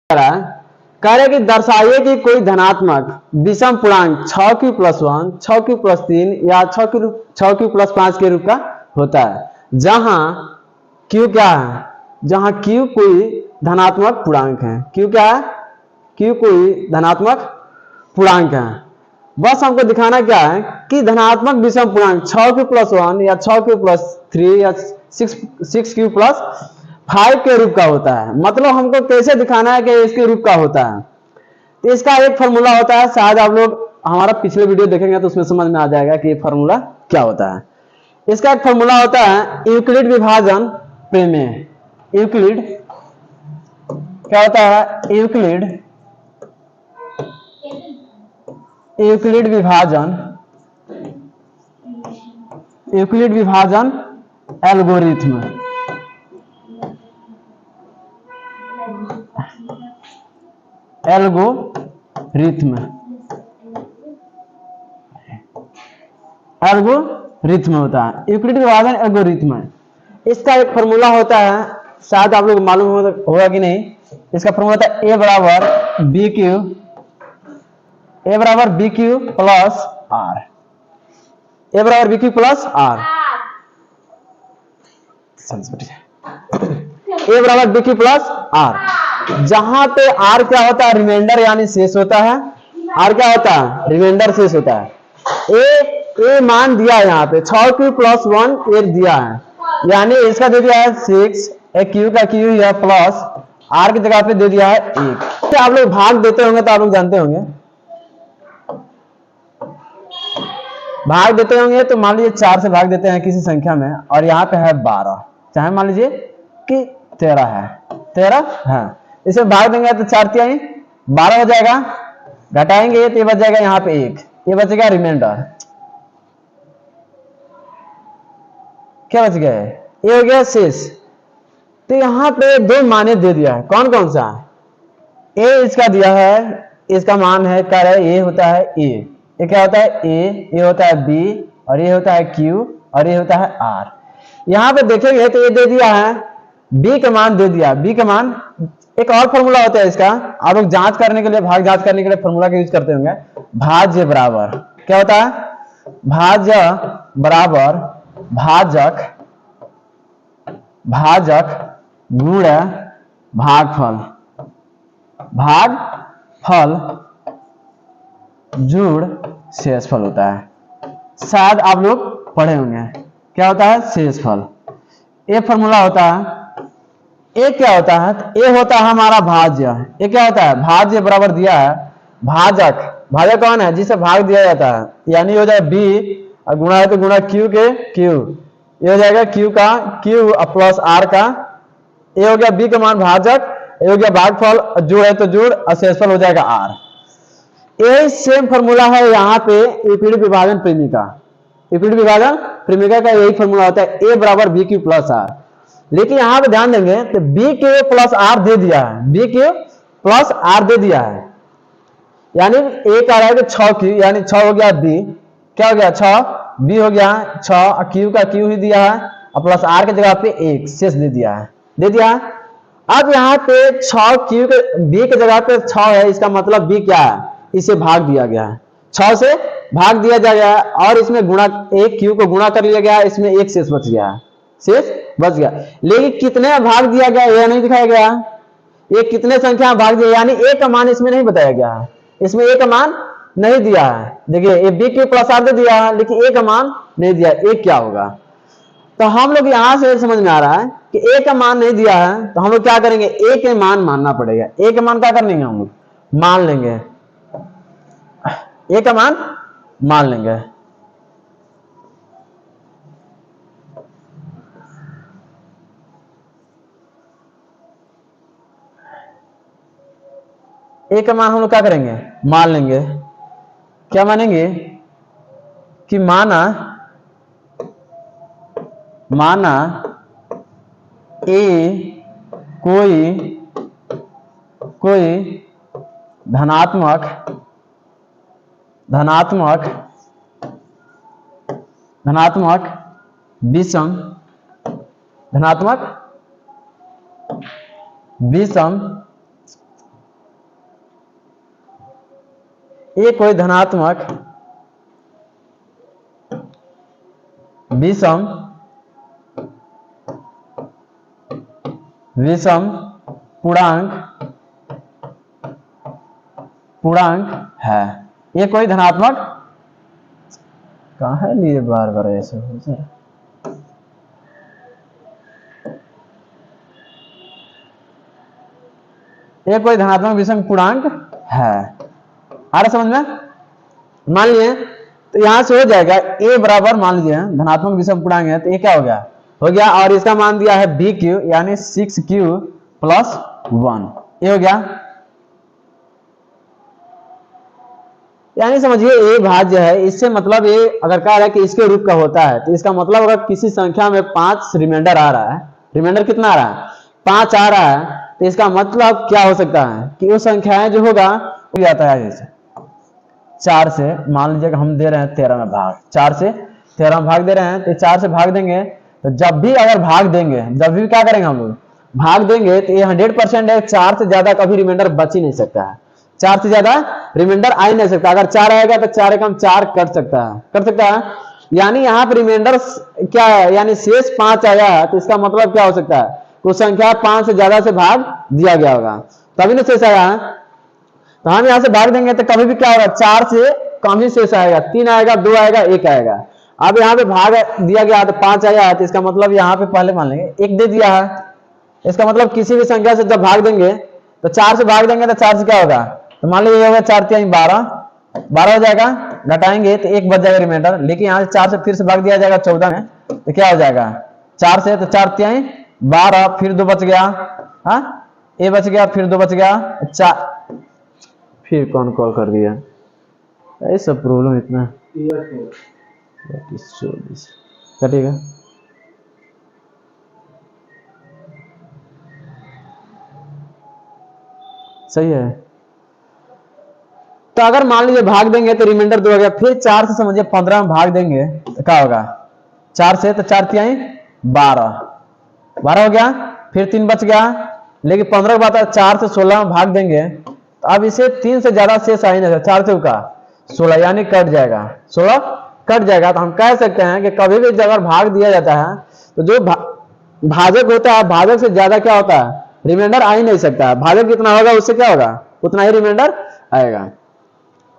कह रहे कि दर्शाइए कि कोई धनात्मक विषम पूर्णांक 6q+1, 6q+3 या 6q+5 के रूप का होता है, जहां q क्या है, जहां q कोई धनात्मक पूर्णांक है। q क्या है, q कोई धनात्मक पूर्णांक है। बस हमको दिखाना क्या है कि धनात्मक विषम पूर्णांक 6q+1 या 6q+3 या 6q+5 के रूप का होता है। मतलब हमको कैसे दिखाना है कि इसके रूप का होता है। तो इसका एक फॉर्मूला होता है, शायद आप लोग हमारा पिछले वीडियो देखेंगे तो उसमें समझ में आ जाएगा कि ये फॉर्मूला क्या होता है। इसका एक फॉर्मूला होता है यूक्लिड विभाजन प्रमेय। यूक्लिड क्या होता है, यूक्लिड विभाजन एल्गोरिथ्म। एल्गोरिथ्म होता है, यूक्लिड विभाजन एल्गोरिथ्म। इसका एक फॉर्मूला होता है, शायद आप लोग मालूम होगा कि नहीं। इसका फॉर्मूला होता है a बराबर B Q plus R. a बराबर B Q plus R. a बराबर बी क्यू प्लस आर, जहां पे r क्या होता है, रिमाइंडर यानी शेष होता है। r क्या होता है, रिमाइंडर शेष होता है। a मान दिया है यहाँ पे 6q+1 एक दिया है, यानी इसका दे दिया है 6, q का q या प्लस r की जगह पे दे दिया है 1। आप लोग भाग देते होंगे तो आप लोग जानते होंगे, भाग देते होंगे तो मान लीजिए 4 से भाग देते हैं किसी संख्या में और यहाँ पे है 12, चाहे मान लीजिए कि 13 है, 13 है, इसे भाग देंगे तो 4 तिहाई 12 हो जाएगा, घटाएंगे तो ये बच जाएगा यहाँ पे 1, ये बचेगा रिमाइंडर। क्या बच गया है, ये हो गया शेष। तो यहाँ पे दो माने दे दिया है, कौन कौन सा, a इसका दिया है, इसका मान है कर है ये होता है a, ये क्या होता है a, ये होता है b और ये होता है q और ये होता है r। यहाँ पे देखेंगे तो ये दे दिया है b का मान दे दिया, b का मान। एक और फॉर्मूला होता है इसका, आप लोग जांच करने के लिए, भाग जांच करने के लिए फॉर्मूला का यूज करते होंगे, भाज्य बराबर क्या होता है, भाज्य बराबर भाजक गुण भागफल जुड़ शेषफल होता है। शायद आप लोग पढ़े होंगे, क्या होता है शेषफल। ये फॉर्मूला होता है। ए क्या होता है, ए होता है हमारा भाज्य। ये क्या होता है, भाज्य बराबर दिया है भाजक कौन है, जिसे भाग दिया जाता है, यानी हो जाएगा बी और गुणा है तो गुणा क्यू के क्यू, ये हो जाएगा क्यू का क्यू प्लस आर का, ये हो गया बी का मान भाजक, ये हो गया भागफल, जोड़ है तो जोड़ और शेषफल हो जाएगा आर। यही सेम फॉर्मूला है यहाँ पे यूक्लिड विभाजन प्रेमिका। यूक्लिड विभाजन प्रेमिका का यही फॉर्मूला होता है a बराबर बी क्यू प्लस आर। लेकिन यहाँ पे ध्यान देंगे तो बी क्यू प्लस आर दे दिया है, बी क्यू प्लस आर दे दिया है, यानी a का रहा है 6q, यानी 6 हो गया b, क्या हो गया 6, b हो गया 6, q का q ही दिया है और प्लस r की जगह पे 1 शेष दे दिया है। अब यहाँ पे 6q के b की जगह पे 6 है, इसका मतलब b क्या है, इसे भाग दिया गया है, 6 से भाग दिया जाएगा और इसमें गुणा, एक q को गुणा कर लिया गया, इसमें एक शेष बच गया, लेकिन कितने भाग दिया गया यह नहीं दिखाया गया, ये कितने संख्या भाग दिया, यानी एक का मान इसमें नहीं बताया गया है, इसमें एक का मान नहीं दिया है। देखिए ये बी क्यू प्लस आर दे दिया है लेकिन एक का मान नहीं दिया, एक क्या होगा। तो हम लोग यहां से समझ में आ रहा है कि एक का मान नहीं दिया है तो हम लोग क्या करेंगे, एक के मान मानना पड़ेगा। एक का मान क्या कर लेंगे, हम लोग मान लेंगे, एक का मान मान लेंगे। एक का मान हम लोग क्या करेंगे, मान लेंगे। क्या मानेंगे कि माना ए कोई धनात्मक विषम ए कोई धनात्मक विषम पूर्णांक है। ये कोई धनात्मक, कहाँ है लिए बार बार ऐसे हो जाए। ये कोई धनात्मक विषम पूर्णांक है। आ रहा समझ में? मान लिए तो यहां से हो जाएगा a बराबर, मान लीजिए धनात्मक विषम पूर्णांक है तो ये क्या हो गया, और इसका मान दिया है BQ यानी 6Q प्लस 1, ये हो गया। यानी समझिए ये भाज्य है, इससे मतलब ये अगर कह रहा है कि इसके रूप का होता है तो इसका मतलब अगर किसी संख्या में 5 रिमाइंडर आ रहा है, रिमाइंडर कितना आ रहा है, 5 आ रहा है, तो इसका मतलब क्या हो सकता है कि वो संख्याएं जो होगा वो आता है जैसे 4 से, मान लीजिए हम दे रहे हैं 13 में भाग, 4 से 13 में भाग दे रहे हैं तो 4 से भाग देंगे, तो जब भी अगर भाग देंगे, जब भी क्या करेंगे हम लोग भाग देंगे तो ये 100% है, 4 से ज्यादा कभी रिमाइंडर बच ही नहीं सकता है, 4 से ज्यादा रिमाइंडर आ ही नहीं सकता। अगर 4 आएगा तो 4 एकम 4 कट सकता है, यानी यहाँ पर रिमाइंडर क्या है, यानी शेष 5 आया है, तो इसका मतलब क्या हो सकता है, कुछ संख्या 5 से ज्यादा से भाग दिया गया होगा तभी ना शेष आया है। तो हम यहां से भाग देंगे तो कभी भी क्या होगा, 4 से कम ही शेष आएगा, 3 आएगा, 2 आएगा, 1 आएगा। अब यहाँ पे भाग दिया गया तो 5 आया है, तो इसका मतलब यहाँ पे पहले मान लेंगे 1 दे दिया है, इसका मतलब किसी भी संख्या से जब भाग देंगे तो 4 से भाग देंगे तो 4 से क्या होगा, तो मान लीजिए होगा 4 3 12 हो जाएगा, घटाएंगे तो 1 बच जाएगा रिमाइंडर, लेकिन यहाँ से 4 से फिर से भाग दिया जाएगा 14 में, तो क्या हो जाएगा 4 से, तो 4 3 12, फिर 2 बच गया, हाँ ए बच गया, फिर 2 बच गया, 4, फिर कौन कॉल कर दिया, ऐसा प्रॉब्लम इतना 24 कटेगा। सही है। तो अगर मान लीजिए भाग देंगे तो रिमाइंडर 2 हो गया, फिर 4 से समझिए 15 में भाग देंगे तो क्या होगा, 4 से तो 4 3 12 हो गया, फिर 3 बच गया, लेकिन 15 के बाद 4 से 16 में भाग देंगे तो अब इसे 3 से ज्यादा शेष आ ही नहीं, 4 से का 16 यानी कट जाएगा, 16 कट जाएगा। तो हम कह सकते हैं कि कभी भी जब भाग दिया जाता है तो जो भाजक होता है, भाजक से ज्यादा क्या होता है, रिमाइंडर आ ही नहीं सकता। भाजक कितना होगा उससे क्या होगा, उतना ही रिमाइंडर आएगा,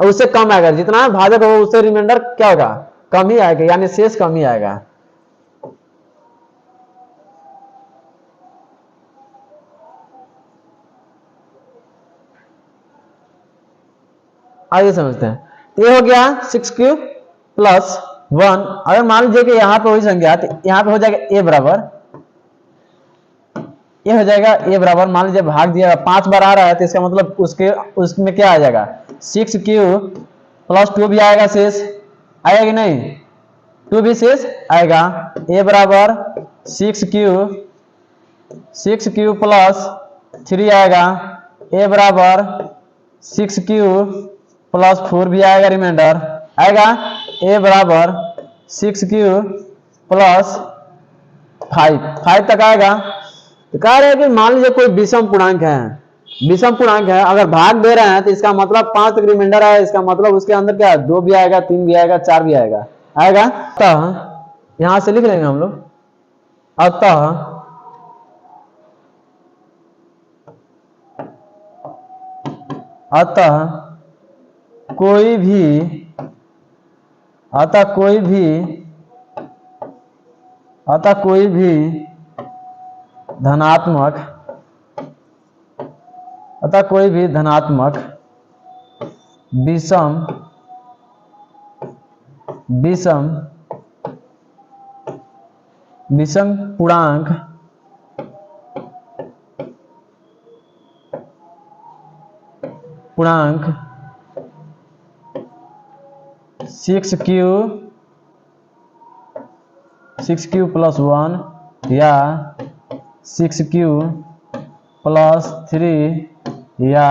और उससे कम आएगा, जितना भाजक होगा उससे रिमाइंडर क्या होगा, कम ही आएगा, यानी शेष कम ही आएगा। आइए समझते हैं। तो ये हो गया 6Q प्लस 1। अगर मान लीजिए कि यहाँ पे वही संख्या, तो यहाँ पे हो जाएगा a बराबर, ये हो जाएगा a बराबर, मान लीजिए भाग दिया 5 बार आ रहा है, तो इसका मतलब उसमें क्या आ जाएगा, 6Q प्लस 2 भी आएगा, शेष आएगा कि नहीं, 2 भी शेष आएगा। a बराबर 6Q प्लस 3 आएगा, a बराबर 6Q प्लस 4 भी आएगा, रिमाइंडर आएगा, a बराबर 6Q प्लस 5 तक आएगा। तो कह रहे हैं कि मान लीजिए कोई विषम पूर्णांक है, अगर भाग दे रहे हैं तो इसका मतलब 5 तक रिमाइंडर है, इसका मतलब उसके अंदर क्या है, 2 भी आएगा, 3 भी आएगा, 4 भी आएगा। तो यहां से लिख लेंगे हम लोग, अतः कोई भी धनात्मक विषम पूर्णांक 6Q प्लस 1 या 6Q प्लस 3 या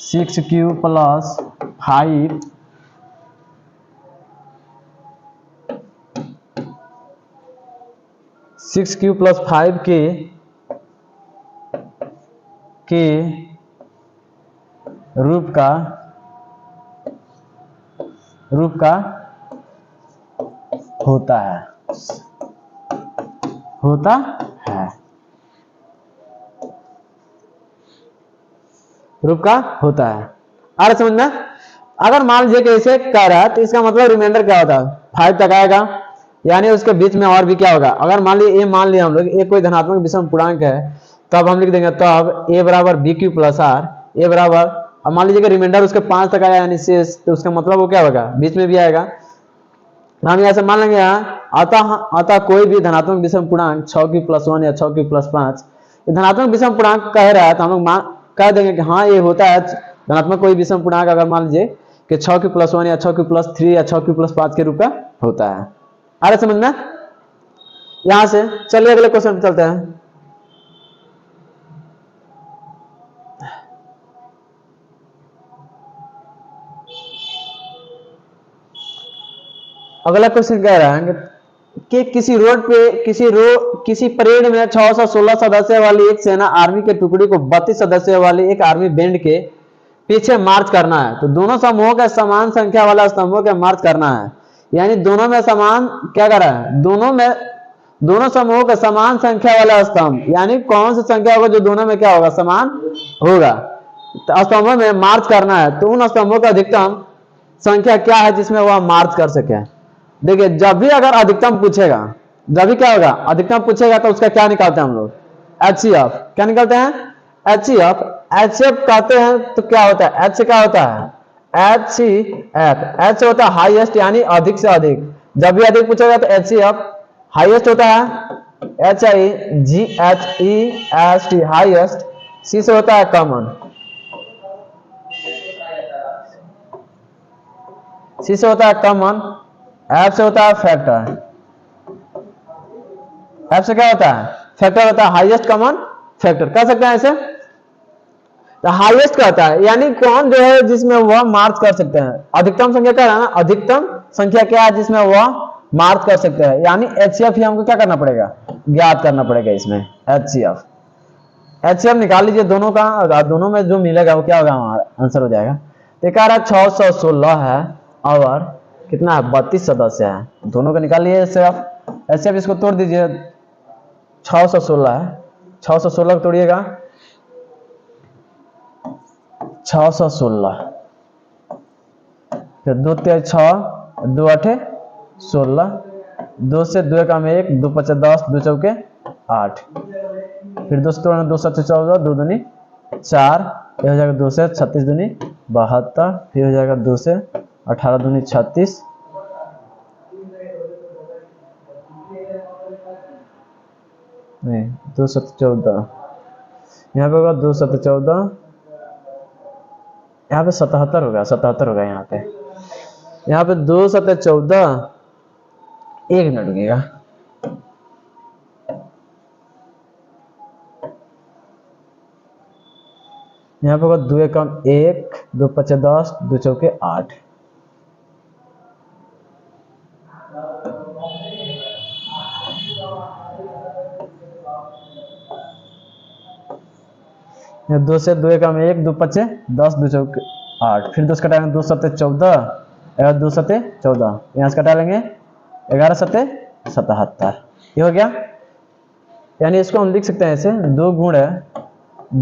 6Q प्लस 5 6Q प्लस 5 के रूप का रूप का होता है, होता है, रूप का होता है। आ रहा समझ में? अगर मान लीजिए कि इसे कह रहा है तो इसका मतलब रिमाइंडर क्या होता है, 5 तक आएगा, यानी उसके बीच में और भी क्या होगा। अगर मान लीजिए मान लिया हम लोग ये कोई धनात्मक विषम पूर्णांक है, तब हम लिख देंगे तब a बराबर बी क्यू प्लस आर, ए बराबर, अब मान लीजिए कि रिमाइंडर उसके 5 तक आया यानी शेष, तो उसका मतलब वो क्या होगा, बीच में भी आएगा। हम यहाँ से मान लेंगे यहाँ अतः कोई भी धनात्मक विषम पूर्णांक 6q+1 या 6q+5 धनात्मक विषम पूर्णांक कह रहा है, तो हम लोग कह देंगे कि हाँ ये होता है धनात्मक कोई विषम पूर्णांक। अगर मान लीजिए कि 6q+1 या 6q+3 या 6q+5 के रूप में होता है। आ रहा समझ में? यहां से चलिए अगले क्वेश्चन पे चलते हैं। अगला क्वेश्चन कह रहा है कि किसी रोड पे किसी परेड में 616 सदस्य वाली एक सेना आर्मी के टुकड़ी को 32 सदस्य वाली एक आर्मी बैंड के पीछे मार्च करना है। तो दोनों समूहों के समान संख्या वाला स्तंभों के मार्च करना है, यानी दोनों में समान क्या कर रहा है, दोनों समूहों के समान संख्या वाला स्तंभ, यानी कौन सी संख्या होगा जो दोनों में क्या होगा, समान होगा। तो स्तंभों में मार्च करना है, तो उन स्तंभों का अधिकतम संख्या क्या है जिसमें वह मार्च कर सके। देखिए जब भी अगर अधिकतम पूछेगा, जब भी क्या होगा अधिकतम पूछेगा, तो उसका क्या निकालते हैं हम लोग, HCF। क्या निकालते हैं, HCF। HCF कहते हैं तो क्या होता है, H से क्या होता है, HCF, H से होता है हाईएस्ट यानी अधिक से अधिक। जब भी अधिक पूछेगा तो HCF हाईएस्ट होता है, HIGHEST हाईएस्ट। C से होता है कॉमन, C से होता है कॉमन। F से होता है फैक्टर, F से क्या होता है, फैक्टर होता है, हाईएस्ट कॉमन फैक्टर कह सकते हैं ऐसे। तो हाईएस्ट कहता है यानी कौन जो है जिसमें वह मार्च कर सकते हैं। अधिकतम संख्या क्या है ना, अधिकतम संख्या क्या है जिसमें वह मार्च कर सकते हैं, यानी HCF ही हमको क्या करना पड़ेगा, ज्ञात करना पड़ेगा इसमें HCF। HCF निकाल लीजिए दोनों का, दोनों में जो मिलेगा वो क्या होगा, हमारा आंसर हो जाएगा। तो कह रहा 616 है और कितना है, 32 सदस्य है, दोनों को निकाल लिए HCF। इसको तोड़ दीजिए, 616 है, 616 को तोड़िएगा, 616 फिर 2 3 6 2 8 16, 2 से 2 कम 1, 2 5 10, 2 चौके 8, फिर 2 से तोड़ना 2 7 14, 2 दूनी 4, ये हो जाएगा 2 से 36 दूनी 72, फिर हो जाएगा 2 से 18 दूनी 36, नहीं 2 7 14, यहाँ पे होगा 2 7 14, यहाँ पे 77 होगा, 77 होगा यहाँ पे 2 7 14, 1 मिनट रुकिएगा, यहाँ पे होगा 2 कम 1, 2 5 10, 2 चौके 8, यहाँ 2 से 2 कम 1, 2 5 10, 2 चौके 8, फिर 2 से कटाएंगे 2 7 14, 2 7 14, यहाँ से कटा लेंगे 11 7 77, ये हो गया। यानी इसको हम लिख सकते हैं ऐसे 2 गुणे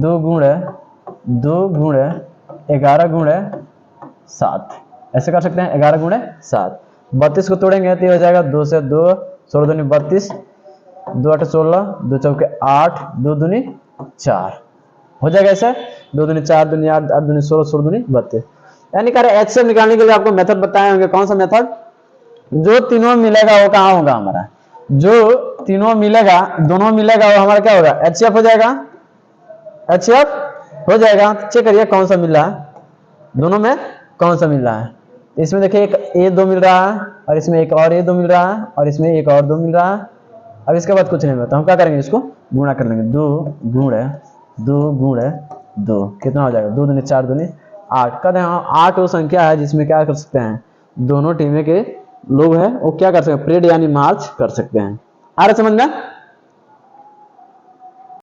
2 गुणे 2 गुणे 11 गुणे 7, ऐसे कर सकते हैं 11 गुणे 7। 32 को तोड़ेंगे तो ये हो जाएगा 2 से 2 16 दूनी 32, 2 8 16, 2 चौके 8, 2 दूनी 4 हो जाएगा ऐसे, 2 दूनी 4 दूनी 8, 8 दूनी 16, 16 दूनी 32। यानी कह रहे HCF निकालने के लिए आपको मेथड बताए होंगे, कौन सा मेथड, जो तीनों मिलेगा वो कहाँ होगा हमारा, जो तीनों मिलेगा दोनों मिलेगा वो हमारा क्या होगा, HCF हो जाएगा, HCF हो जाएगा। चेक करिए कौन सा मिल रहा है, दोनों में कौन सा मिल रहा है। इसमें देखिए एक A2 मिल रहा है और इसमें एक और A2 मिल रहा है और इसमें एक और 2 मिल रहा है। अब इसके बाद कुछ नहीं मिलता, हम क्या करेंगे, इसको गुणा कर लेंगे, 2 गुणे 2 गुणे 2 कितना हो जाएगा, 2 दूनी 4 दूनी 8। कहते हैं 8 वो संख्या है जिसमें क्या कर सकते हैं, दोनों टीमें के लोग हैं वो क्या कर सकते हैं, परेड यानी मार्च कर सकते हैं। आ रहा समझ में।